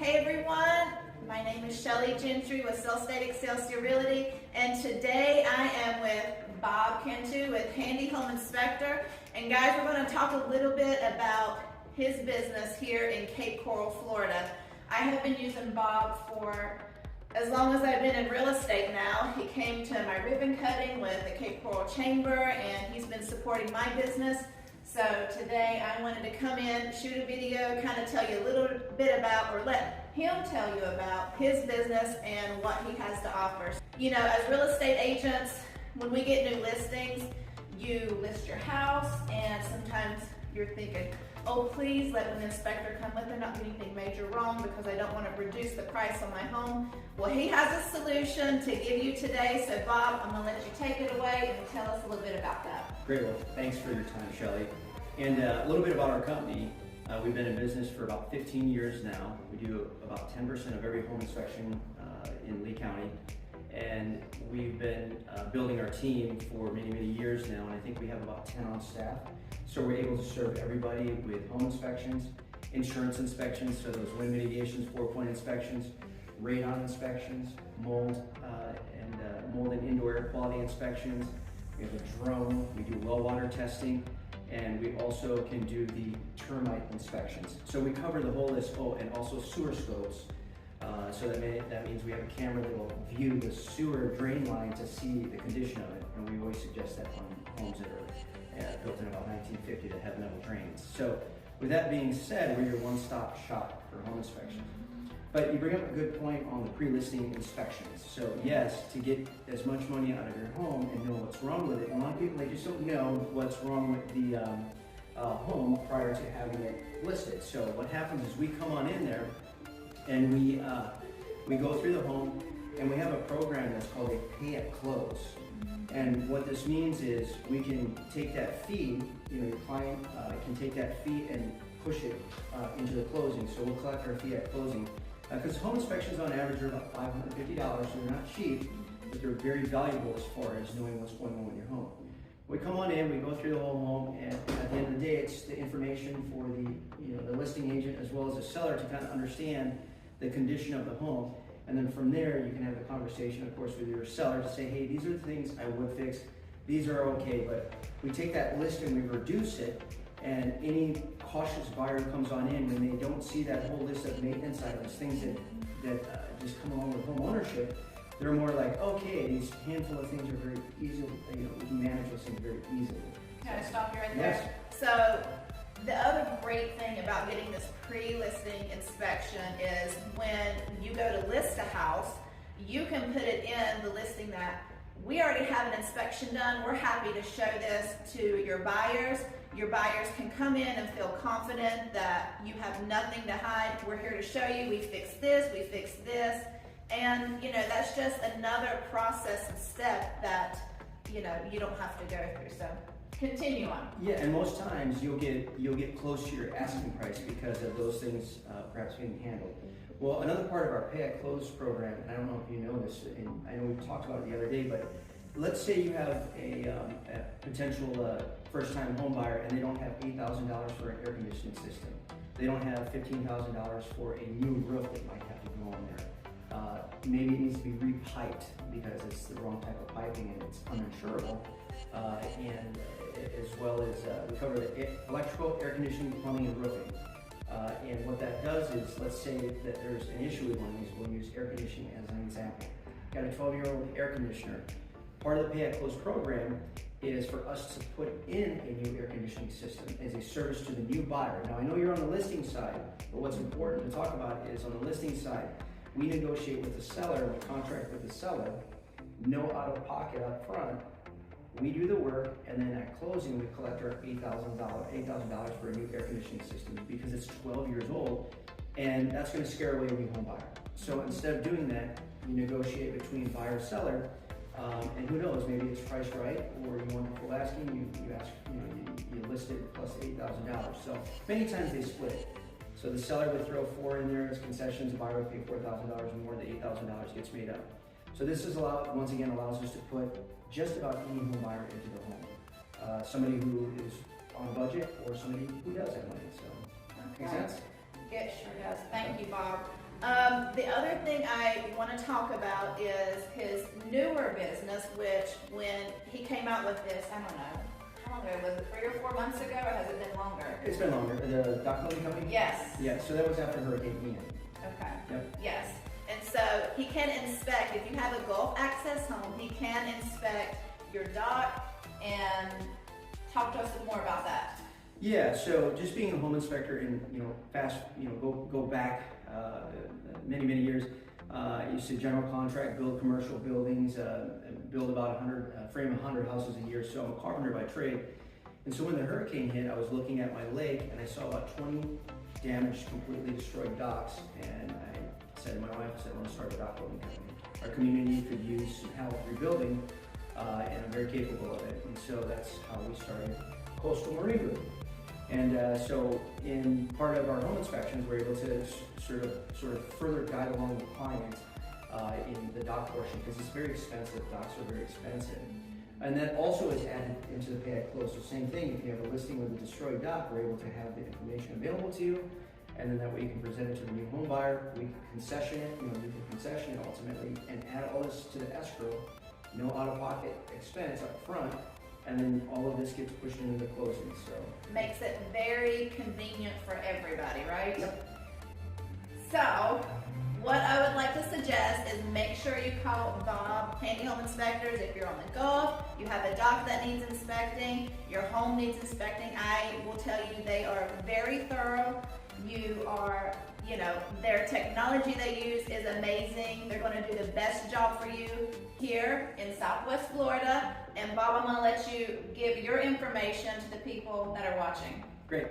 Hey everyone, my name is Shelley Gentry with Sell State Excelsior Realty, and today I am with Bob Cantu with Handy Home Inspector. And guys, we're going to talk a little bit about his business here in Cape Coral, Florida. I have been using Bob for as long as I've been in real estate now. He came to my ribbon cutting with the Cape Coral Chamber, and he's been supporting my business. So today I wanted to come in, shoot a video, kind of tell you a little bit about, or let him tell you about his business and what he has to offer. You know, as real estate agents, when we get new listings, you list your house and sometimes you're thinking, oh please let an inspector come, let there not be anything major wrong because I don't want to reduce the price on my home. Well, he has a solution to give you today. So Bob, I'm going to let you take it away and tell us a little bit about that. Great, well thanks for your time, Shelley. And a little bit about our company. We've been in business for about 15 years now. We do about 10% of every home inspection in Lee County. And we've been building our team for many, many years now, and I think we have about 10 on staff. So we're able to serve everybody with home inspections, insurance inspections, so those wind mitigations, 4-point inspections, radon inspections, mold and indoor air quality inspections. We have a drone, we do well water testing, and we also can do the termite inspections. So we cover the whole list. Oh, and also sewer scopes. So that means we have a camera that will view the sewer drain line to see the condition of it. And we always suggest that on homes that are built in about 1950 that have metal drains. So with that being said, we're your one-stop shop for home inspection. But you bring up a good point on the pre-listing inspections. So yes, to get as much money out of your home and know what's wrong with it. And a lot of people, they just don't know what's wrong with the home prior to having it listed. So what happens is we come on in there and we go through the home, and we have a program that's called a pay at close. And what this means is we can take that fee, your client can take that fee and push it into the closing. So we'll collect our fee at closing. Because home inspections on average are about $550, so they're not cheap, but they're very valuable as far as knowing what's going on in your home. We come on in, we go through the whole home, and at the end of the day, it's the information for the listing agent as well as the seller to kind of understand the condition of the home. And then from there, you can have the conversation, of course, with your seller to say, hey, these are the things I would fix. These are okay, but we take that list and we reduce it, and any cautious buyer who comes on in, when they don't see that whole list of maintenance items, things that just come along with home ownership, they're more like, okay, these handful of things are very easy, we can manage those things very easily. Can I stop you right Yes. there? So the other great thing about getting this pre-listing inspection is when you go to list a house, you can put it in the listing that we already have an inspection done. We're happy to show this to your buyers. Your buyers can come in and feel confident that you have nothing to hide. We're here to show you, we fixed this, we fixed this. And that's just another process and step that you don't have to go through. So continue on. Yeah, and most times you'll get close to your asking price because of those things perhaps being handled. Well, another part of our pay at close program, and I don't know if you know this, and I know we talked about it the other day, but let's say you have a potential first-time home buyer and they don't have $8,000 for an air conditioning system. They don't have $15,000 for a new roof that might have to go on there. Maybe it needs to be repiped because it's the wrong type of piping and it's uninsurable. And as well as we cover the electrical, air conditioning, plumbing, and roofing. And what that does is, let's say that there's an issue with one of these. We'll use air conditioning as an example. Got a 12-year-old air conditioner. Part of the pay at close program is for us to put in a new air conditioning system as a service to the new buyer. Now I know you're on the listing side, but what's important to talk about is on the listing side, we negotiate with the seller, we contract with the seller, no out of pocket up front. We do the work, and then at closing we collect our $8,000 for a new air conditioning system because it's 12 years old, and that's going to scare away a new home buyer. So instead of doing that, you negotiate between buyer and seller, and who knows, maybe it's priced right, or you want the full asking, you ask, you list it plus $8,000. So many times they split. So the seller would throw $4,000 in there as concessions, the buyer would pay $4,000 more, the $8,000 gets made up. So this is once again allows us to put just about any home buyer into the home. Somebody who is on a budget or somebody who does have money. So, Okay. Makes sense? It sure does. Thank you, Bob. The other thing I want to talk about is his newer business, which when he came out with this, I don't know, how long ago, was it 3 or 4 months ago, or has it been longer? It's been longer. The dock building company? Yes. Yeah, so that was after Hurricane Ian. Okay. Yep. Yes. And so he can inspect, if you have a Gulf access home, he can inspect your dock and talk to us more about that. Yeah, so just being a home inspector and, go back many years. I used to general contract, build commercial buildings, build about frame 100 houses a year. So I'm a carpenter by trade. And so when the hurricane hit, I was looking at my lake and I saw about 20 damaged, completely destroyed docks. And I said to my wife, I want to start a dock building company. Our community could use some help rebuilding, and I'm very capable of it. And so that's how we started Coastal Marine Group. And so in part of our home inspections, we're able to sort of further guide along the client in the dock portion, because it's very expensive. Docks are very expensive. And that also is added into the pay at close. So same thing, if you have a listing with a destroyed dock, we're able to have the information available to you, and then that way you can present it to the new home buyer. We can concession it, you can concession it ultimately, and add all this to the escrow, no out-of-pocket expense up front. And then all of this gets pushed into the closing, so. Makes it very convenient for everybody, right? Yep. So, what I would like to suggest is make sure you call Bob, Handy Home Inspectors, if you're on the Gulf, you have a dock that needs inspecting, your home needs inspecting. I will tell you they are very thorough. Their technology they use is amazing. They're going to do the best job for you here in Southwest Florida. And Bob, I'm going to let you give your information to the people that are watching. Great.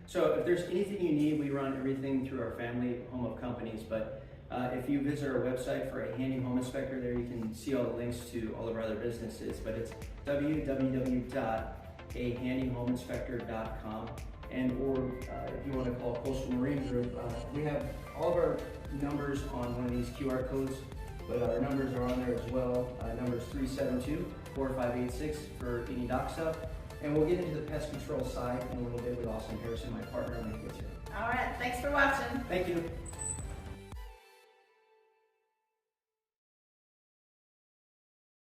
So if there's anything you need, we run everything through our family home of companies. But if you visit our website for a handy home inspector, there you can see all the links to all of our other businesses. But it's www.ahandyhomeinspector.com. Or if you want to call Coastal Marine Group, we have all of our numbers on one of these QR codes, but our numbers are on there as well. Number is 372-4586 for any dock stuff. And we'll get into the pest control side in a little bit with Austin Harrison, my partner, and with you. All right, thanks for watching. Thank you.